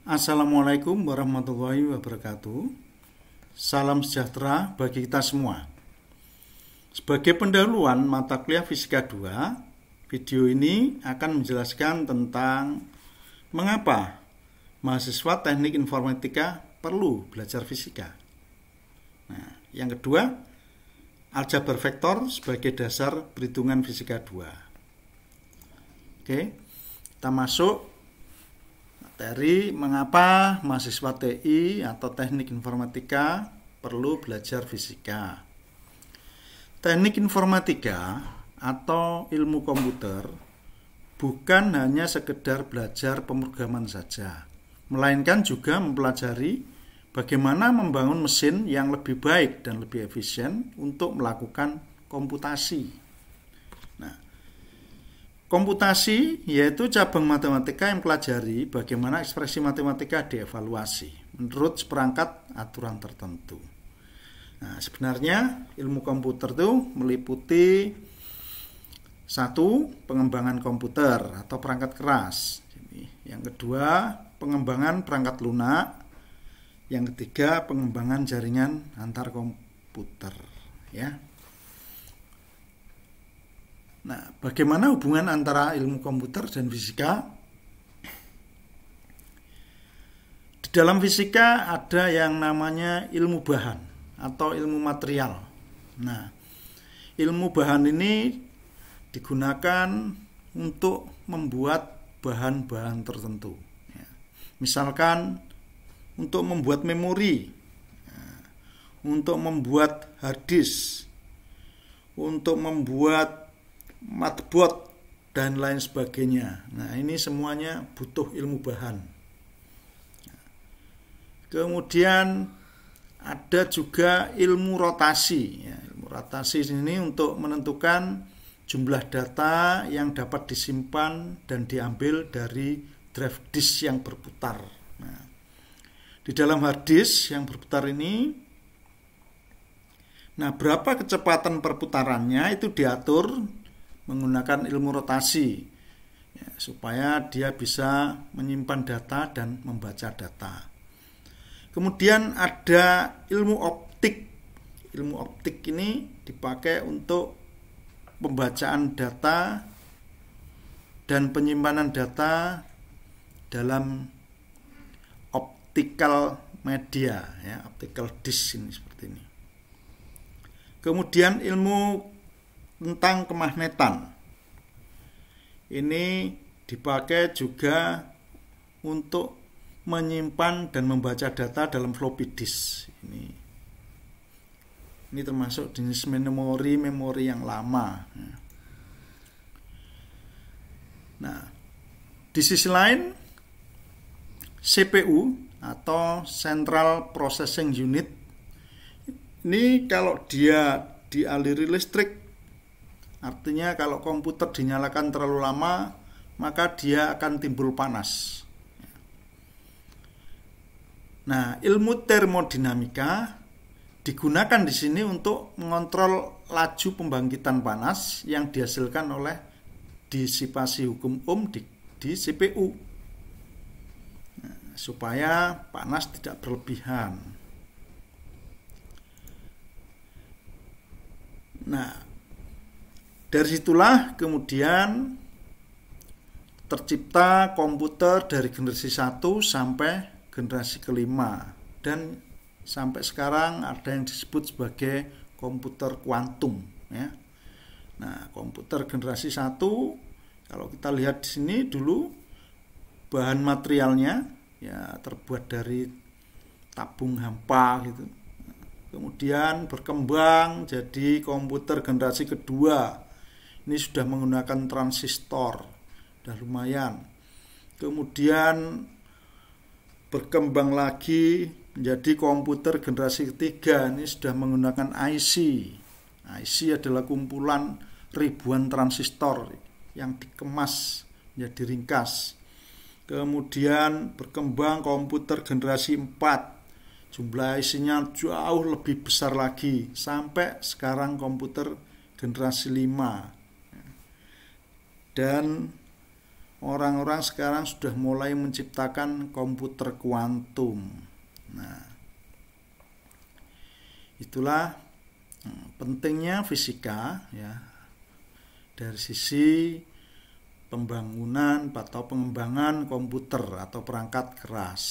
Assalamualaikum warahmatullahi wabarakatuh. Salam sejahtera bagi kita semua. Sebagai pendahuluan mata kuliah Fisika 2, video ini akan menjelaskan tentang mengapa mahasiswa teknik informatika perlu belajar fisika. Nah, yang kedua, aljabar vektor sebagai dasar perhitungan fisika 2. Oke, kita masuk materi mengapa mahasiswa TI atau teknik informatika perlu belajar fisika. Teknik informatika atau ilmu komputer bukan hanya sekedar belajar pemrograman saja, melainkan juga mempelajari bagaimana membangun mesin yang lebih baik dan lebih efisien untuk melakukan komputasi. Komputasi yaitu cabang matematika yang mempelajari bagaimana ekspresi matematika dievaluasi menurut seperangkat aturan tertentu. Nah, sebenarnya ilmu komputer itu meliputi satu, pengembangan komputer atau perangkat keras. Yang kedua, pengembangan perangkat lunak. Yang ketiga, pengembangan jaringan antar komputer. Ya. Nah, bagaimana hubungan antara ilmu komputer dan fisika? Di dalam fisika ada yang namanya ilmu bahan atau ilmu material. Nah, ilmu bahan ini digunakan untuk membuat bahan-bahan tertentu. Misalkan untuk membuat memori, untuk membuat hard disk, untuk membuat motherboard dan lain sebagainya. Nah, ini semuanya butuh ilmu bahan. Kemudian ada juga ilmu rotasi. Ilmu rotasi ini untuk menentukan jumlah data yang dapat disimpan dan diambil dari drive disk yang berputar. Nah, di dalam hard disk yang berputar ini, berapa kecepatan perputarannya itu diatur menggunakan ilmu rotasi supaya dia bisa menyimpan data dan membaca data. Kemudian ada ilmu optik. Ilmu optik ini dipakai untuk pembacaan data dan penyimpanan data dalam optical media, optical disk ini seperti ini. Kemudian ilmu tentang kemagnetan. Ini dipakai juga untuk menyimpan dan membaca data dalam floppy disk. Ini termasuk jenis memori yang lama. Nah, di sisi lain CPU atau Central Processing Unit ini kalau dia dialiri listrik, artinya kalau komputer dinyalakan terlalu lama, maka dia akan timbul panas. Nah, ilmu termodinamika digunakan di sini untuk mengontrol laju pembangkitan panas yang dihasilkan oleh disipasi hukum Ohm di CPU. Supaya panas tidak berlebihan. Nah, dari situlah kemudian tercipta komputer dari generasi 1 sampai generasi kelima. Dan sampai sekarang ada yang disebut sebagai komputer kuantum. Nah, komputer generasi 1, kalau kita lihat di sini dulu bahan materialnya terbuat dari tabung hampa gitu. Kemudian berkembang jadi komputer generasi kedua. Ini sudah menggunakan transistor, sudah lumayan. Kemudian berkembang lagi menjadi komputer generasi ketiga. Ini sudah menggunakan IC. IC adalah kumpulan ribuan transistor yang dikemas menjadi ringkas. Kemudian berkembang komputer generasi 4. Jumlah IC-nya jauh lebih besar lagi. Sampai sekarang komputer generasi 5. Dan orang-orang sekarang sudah mulai menciptakan komputer kuantum. Nah, itulah pentingnya fisika ya dari sisi pembangunan atau pengembangan komputer atau perangkat keras.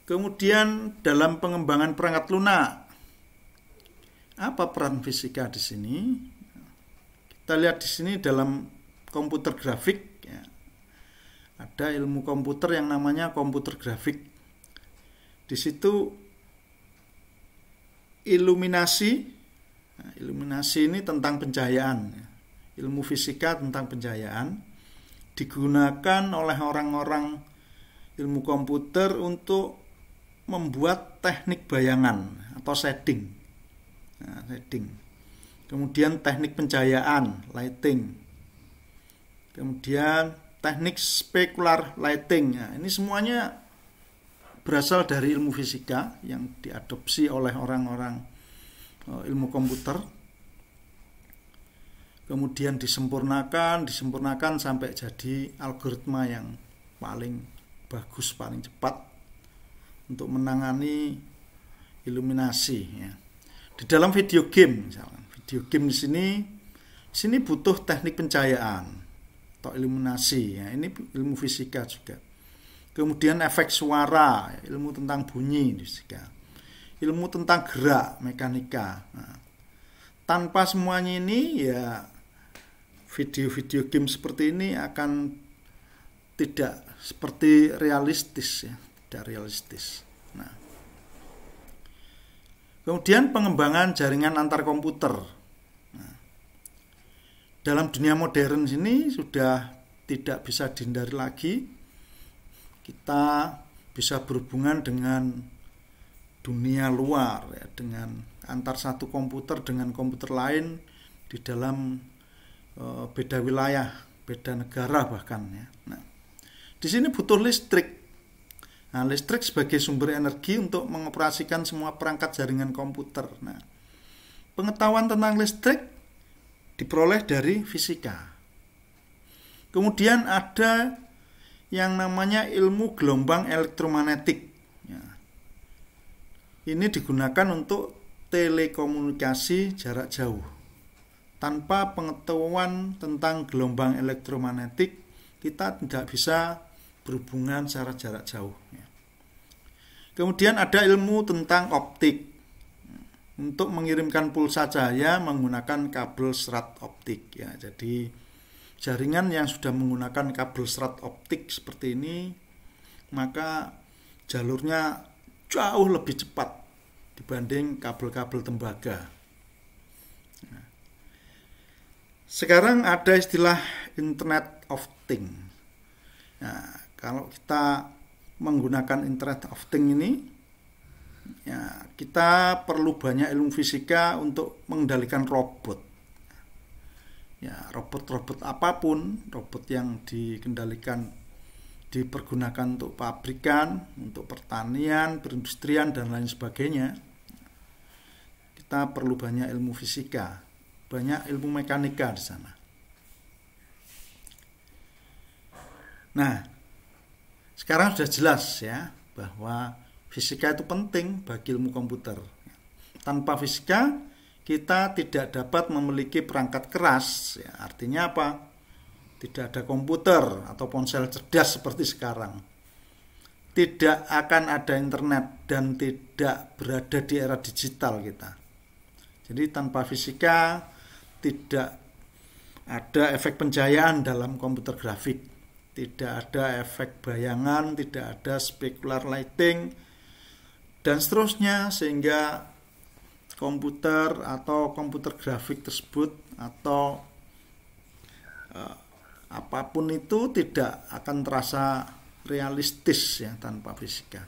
Kemudian dalam pengembangan perangkat lunak, apa peran fisika di sini? Kita lihat di sini dalam komputer grafik ya, ada ilmu komputer yang namanya komputer grafik. Di situ iluminasi, nah, iluminasi ini tentang pencahayaan, ilmu fisika tentang pencahayaan digunakan oleh orang-orang ilmu komputer untuk membuat teknik bayangan atau shading. Nah, shading. Kemudian teknik pencahayaan, lighting. Kemudian teknik specular lighting. Nah, ini semuanya berasal dari ilmu fisika yang diadopsi oleh orang-orang ilmu komputer. Kemudian disempurnakan sampai jadi algoritma yang paling bagus, paling cepat untuk menangani iluminasi ya. Di dalam video game misalkan, video game di sini butuh teknik pencahayaan atau iluminasi ya, ini ilmu fisika juga. Kemudian efek suara, ilmu tentang bunyi fisika. Ilmu tentang gerak, mekanika. Nah, tanpa semuanya ini ya video-video game seperti ini akan tidak seperti realistis ya, tidak realistis. Nah, kemudian pengembangan jaringan antar komputer. Nah, dalam dunia modern ini sudah tidak bisa dihindari lagi. Kita bisa berhubungan dengan dunia luar ya, dengan antar satu komputer dengan komputer lain di dalam beda wilayah, beda negara bahkan ya. Nah, di sini butuh listrik. Nah, listrik sebagai sumber energi untuk mengoperasikan semua perangkat jaringan komputer. Nah, pengetahuan tentang listrik diperoleh dari fisika. Kemudian ada yang namanya ilmu gelombang elektromagnetik. Ya. Ini digunakan untuk telekomunikasi jarak jauh. Tanpa pengetahuan tentang gelombang elektromagnetik, kita tidak bisa berhubungan secara jarak jauh. Ya. Kemudian ada ilmu tentang optik. Untuk mengirimkan pulsa cahaya menggunakan kabel serat optik. Ya, jadi jaringan yang sudah menggunakan kabel serat optik seperti ini, maka jalurnya jauh lebih cepat dibanding kabel-kabel tembaga. Nah, sekarang ada istilah Internet of Things. Nah, kalau kita menggunakan Internet of Things ini, ya, kita perlu banyak ilmu fisika untuk mengendalikan robot. Ya, robot-robot apapun, robot yang dikendalikan, dipergunakan untuk pabrikan, untuk pertanian, perindustrian dan lain sebagainya. Kita perlu banyak ilmu fisika, banyak ilmu mekanika di sana. Nah, sekarang sudah jelas ya bahwa fisika itu penting bagi ilmu komputer. Tanpa fisika, kita tidak dapat memiliki perangkat keras. Ya, artinya apa? Tidak ada komputer atau ponsel cerdas seperti sekarang. Tidak akan ada internet dan tidak berada di era digital kita. Jadi tanpa fisika, tidak ada efek pencahayaan dalam komputer grafik. Tidak ada efek bayangan, tidak ada specular lighting, dan seterusnya, sehingga komputer atau komputer grafik tersebut atau apapun itu tidak akan terasa realistis ya tanpa fisika.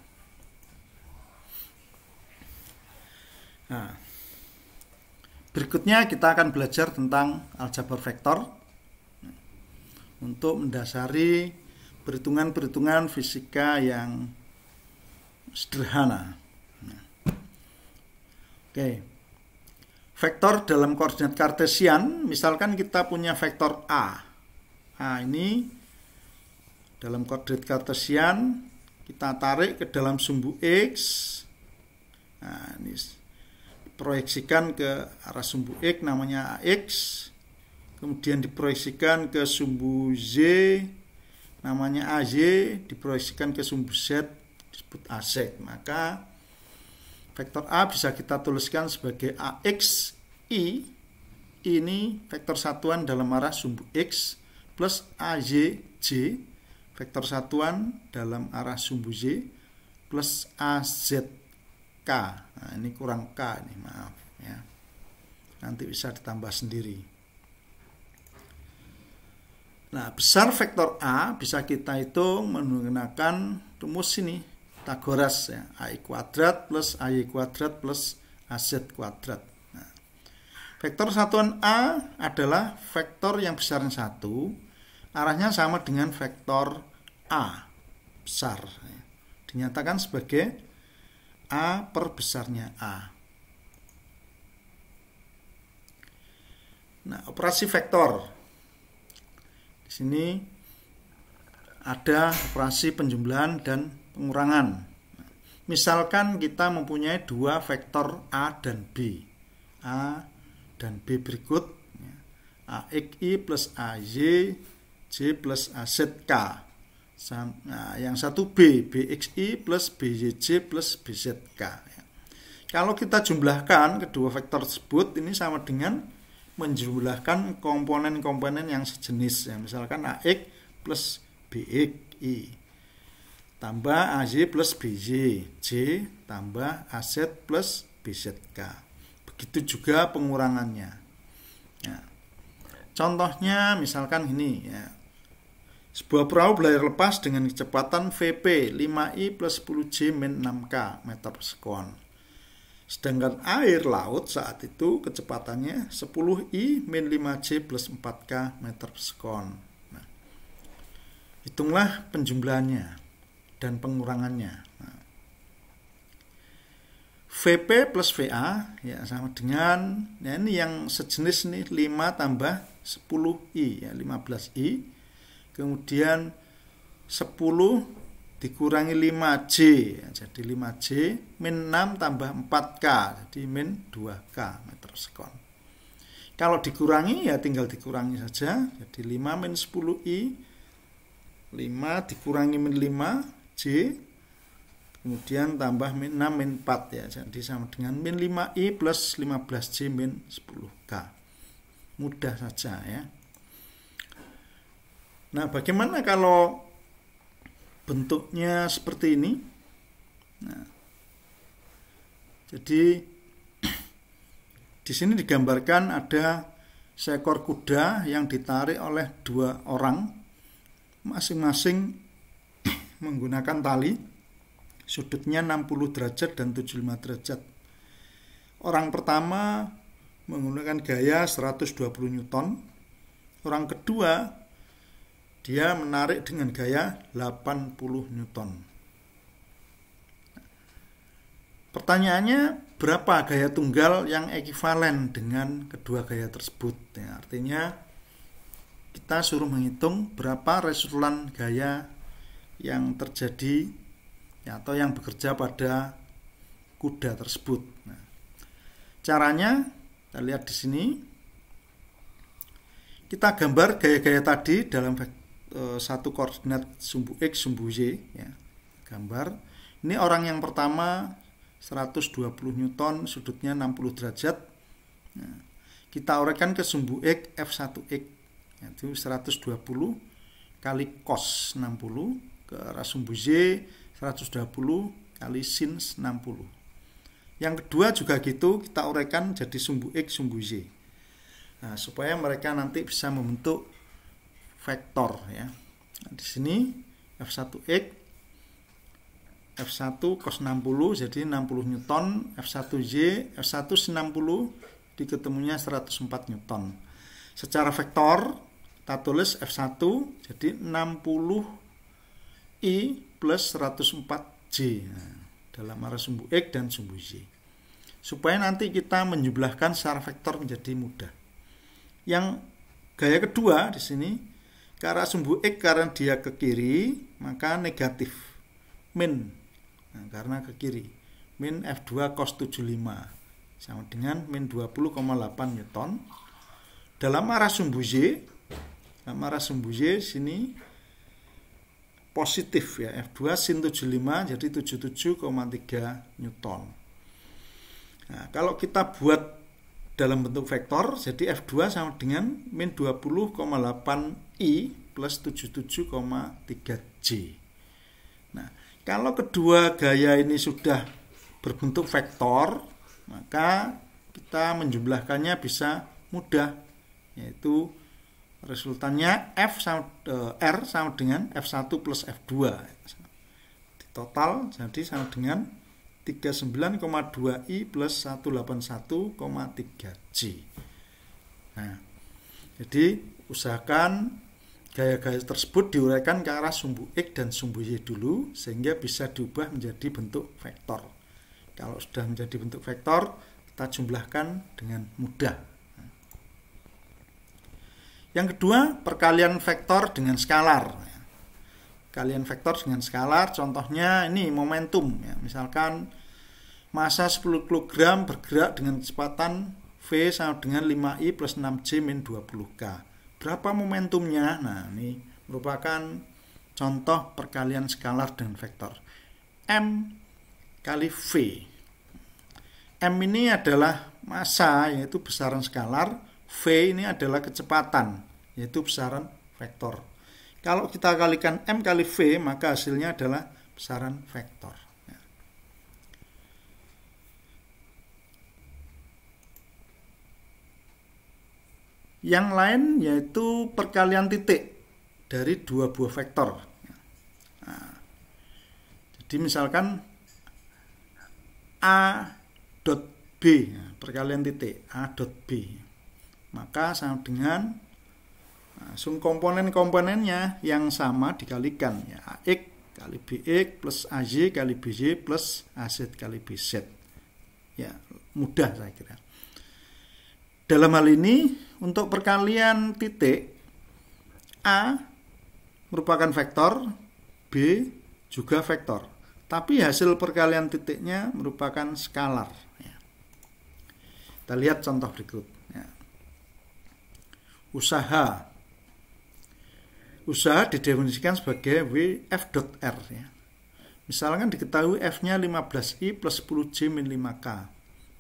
Nah, berikutnya kita akan belajar tentang aljabar vektor untuk mendasari perhitungan-perhitungan fisika yang sederhana. Oke. Vektor dalam koordinat kartesian, misalkan kita punya vektor A. A ini dalam koordinat kartesian kita tarik ke dalam sumbu X. Nah, ini proyeksikan ke arah sumbu X namanya AX. Kemudian diproyeksikan ke sumbu Z namanya AY, diproyeksikan ke sumbu Z disebut AZ. Maka vektor A bisa kita tuliskan sebagai AX I. Ini vektor satuan dalam arah sumbu X plus AY J, vektor satuan dalam arah sumbu Z plus AZ K. Nah, ini kurang K ini, maaf ya. Nanti bisa ditambah sendiri. Nah, besar vektor A bisa kita hitung menggunakan rumus ini, Pythagoras ya. AI kuadrat plus AY kuadrat plus AZ kuadrat. Nah, vektor satuan A adalah vektor yang besarnya 1, arahnya sama dengan vektor A besar. Dinyatakan sebagai A per besarnya A. Nah, operasi vektor. Di sini ada operasi penjumlahan dan pengurangan. Misalkan kita mempunyai dua vektor A dan B. A dan B berikut. AXI plus AY, J plus AZK. Nah, yang satu B, BXI plus BYJ plus BZK. Kalau kita jumlahkan kedua vektor tersebut, ini sama dengan menjumlahkan komponen-komponen yang sejenis. Ya, misalkan AX plus BXI tambah AY plus BY, J tambah AZ plus BZK. Begitu juga pengurangannya. Ya. Contohnya misalkan ini ya. Sebuah perahu berlayar lepas dengan kecepatan VP 5I plus 10J min 6K meter per sekon. Sedangkan air laut saat itu kecepatannya 10I min 5J plus 4K meter per sekon. Nah, hitunglah penjumlahannya dan pengurangannya. Nah, VP plus VA ya sama dengan, ya ini yang sejenis nih 5 tambah 10I ya 15I. Kemudian 10 dikurangi 5J ya, jadi 5J min 6 tambah 4K jadi min 2K meter sekon. Kalau dikurangi ya tinggal dikurangi saja, jadi 5 min 10I 5 dikurangi min 5J kemudian tambah min 6 min 4 ya, jadi sama dengan min 5I plus 15J min 10K. Mudah saja ya. Nah, bagaimana kalau bentuknya seperti ini? Nah, jadi di sini digambarkan ada seekor kuda yang ditarik oleh dua orang, masing-masing menggunakan tali, sudutnya 60 derajat dan 75 derajat. Orang pertama menggunakan gaya 120 Newton, orang kedua dia menarik dengan gaya 80 Newton. Pertanyaannya, berapa gaya tunggal yang ekivalen dengan kedua gaya tersebut? Ya, artinya kita suruh menghitung berapa resultan gaya yang terjadi ya, atau yang bekerja pada kuda tersebut. Nah, caranya kita lihat di sini. Kita gambar gaya-gaya tadi dalam satu koordinat sumbu X, sumbu Y ya. Gambar. Ini orang yang pertama 120 Newton, sudutnya 60 derajat. Nah, kita uraikan ke sumbu X F1X yaitu 120 kali cos 60 ke arah sumbu Y 120 kali sin 60. Yang kedua juga gitu, kita uraikan jadi sumbu X, sumbu Y. Nah, supaya mereka nanti bisa membentuk vektor ya. Nah, di sini F1X F1 cos 60 jadi 60 Newton, F1Y F1 sin 60 diketemunya 104 Newton. Secara vektor kita tulis F1 jadi 60I plus 104J nah, dalam arah sumbu X dan sumbu Y. Supaya nanti kita menjumlahkan secara vektor menjadi mudah. Yang gaya kedua di sini ke arah sumbu X karena dia ke kiri, maka negatif. Min, nah, karena ke kiri. Min F2 cos 75 sama dengan min 20,8 Newton. Dalam arah sumbu Y, sini positif ya, F2 sin 75 jadi 77,3 Newton. Nah, kalau kita buat dalam bentuk vektor, jadi F2 sama dengan min 20,8I plus 77,3 J. Nah, kalau kedua gaya ini sudah berbentuk vektor, maka kita menjumlahkannya bisa mudah, yaitu resultannya R sama dengan F1 plus F2. Di total jadi sama dengan 39,2I plus 181,3 J. Nah, jadi usahakan gaya-gaya tersebut diuraikan ke arah sumbu X dan sumbu Y dulu, sehingga bisa diubah menjadi bentuk vektor. Kalau sudah menjadi bentuk vektor, kita jumlahkan dengan mudah. Yang kedua, perkalian vektor dengan skalar. Perkalian vektor dengan skalar, contohnya ini momentum. Ya. Misalkan massa 10 kg bergerak dengan kecepatan V sama dengan 5I plus 6J min 20K. Berapa momentumnya? Nah, ini merupakan contoh perkalian skalar dengan vektor. M kali V. M ini adalah massa, yaitu besaran skalar. V ini adalah kecepatan, yaitu besaran vektor. Kalau kita kalikan M kali V, maka hasilnya adalah besaran vektor. Yang lain yaitu perkalian titik dari dua buah vektor. Nah, jadi misalkan A dot B, perkalian titik A dot B, maka sama dengan langsung komponen-komponennya yang sama dikalikan, ya, AX kali BX plus AY kali BY plus AZ kali BZ. Ya, mudah saya kira. Dalam hal ini untuk perkalian titik, A merupakan vektor, B juga vektor, tapi hasil perkalian titiknya merupakan skalar. Ya. Kita lihat contoh berikut. Ya. Usaha didefinisikan sebagai WF.R. Ya. Misalkan diketahui F-nya 15I plus 10J min 5K.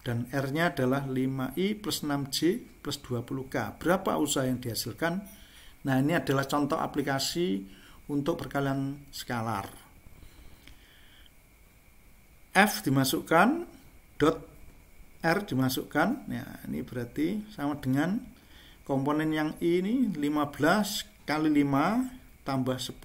Dan R-nya adalah 5I plus 6J plus 20K. Berapa usaha yang dihasilkan? Nah, ini adalah contoh aplikasi untuk perkalian skalar. F dimasukkan, dot R dimasukkan. Ya, ini berarti sama dengan komponen yang I ini 15 kali 5 tambah 10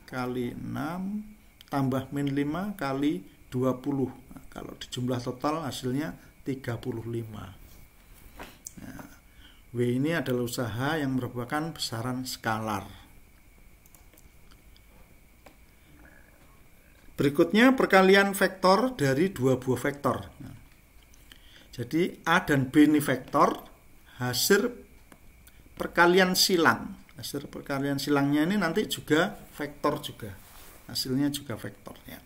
kali 6 tambah min 5 kali 20. Nah, kalau dijumlah total hasilnya 35. Nah, W ini adalah usaha yang merupakan besaran skalar. Berikutnya perkalian vektor dari dua buah vektor. Nah, jadi A dan B ini vektor, hasil perkalian silang. Hasil perkalian silangnya ini nanti juga vektor juga. Hasilnya juga vektor ya.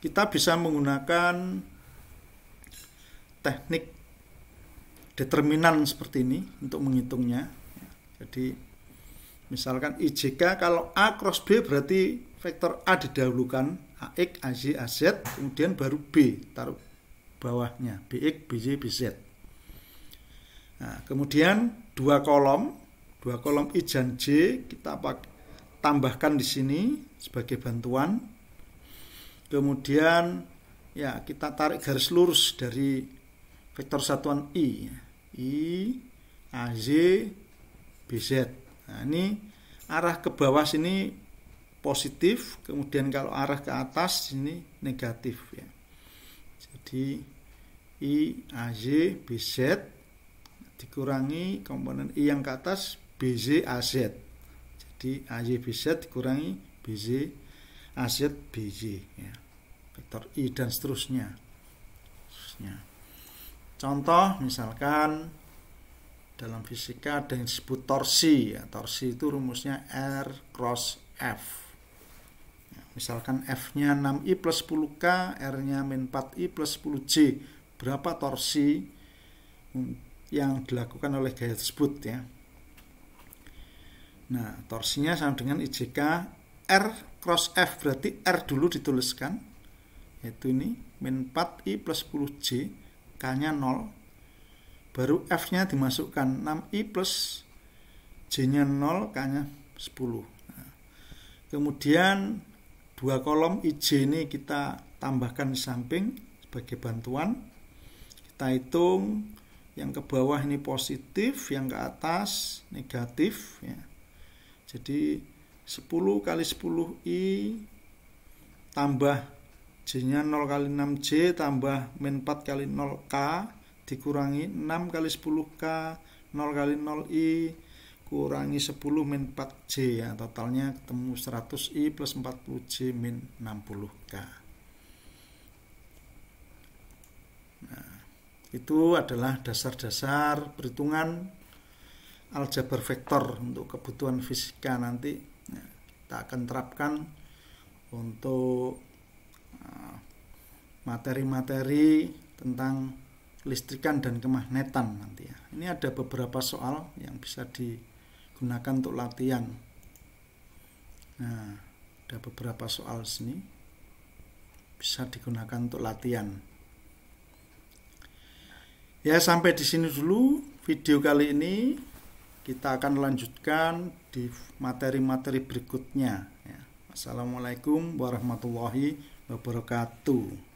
Kita bisa menggunakan teknik determinan seperti ini untuk menghitungnya. Jadi misalkan IJK, kalau A cross B berarti vektor A didahulukan, AX, AY, AZ, kemudian baru B, taruh bawahnya, BX, BY, BZ. Nah, kemudian dua kolom I dan J kita tambahkan di sini sebagai bantuan. Kemudian ya kita tarik garis lurus dari vektor satuan I, AZ, BZ. Nah, ini arah ke bawah sini positif, kemudian kalau arah ke atas sini negatif ya. Jadi I, AZ, BZ dikurangi komponen I yang ke atas, BZ, AZ. Jadi AZ, BZ dikurangi BZ, AZ, BY ya. Vektor I dan seterusnya. Contoh misalkan dalam fisika ada yang disebut torsi ya. Torsi itu rumusnya R cross F ya, misalkan F-nya 6I plus 10K, R-nya min 4I plus 10J. Berapa torsi yang dilakukan oleh gaya tersebut ya. Nah, torsinya sama dengan IJK R cross F, berarti R dulu dituliskan, yaitu ini min 4I plus 10J, K-nya 0. Baru F-nya dimasukkan 6I plus J-nya 0, K-nya 10. Nah, kemudian dua kolom IJ ini kita tambahkan di samping sebagai bantuan. Kita hitung yang ke bawah ini positif, yang ke atas negatif ya. Jadi 10 kali 10I tambah J-nya 0 kali 6J tambah min 4 kali 0K dikurangi 6 kali 10K 0 kali 0I kurangi 10 min 4J ya, totalnya ketemu 100I plus 40J min 60K. Nah, itu adalah dasar-dasar perhitungan aljabar vektor untuk kebutuhan fisika nanti. Nah, kita akan terapkan untuk materi-materi tentang listrikan dan kemagnetan nanti ya. Ini ada beberapa soal yang bisa digunakan untuk latihan. Nah, ada beberapa soal sini bisa digunakan untuk latihan. Ya, sampai di sini dulu video kali ini. Kita akan lanjutkan di materi-materi berikutnya ya. Assalamualaikum warahmatullahi wabarakatuh.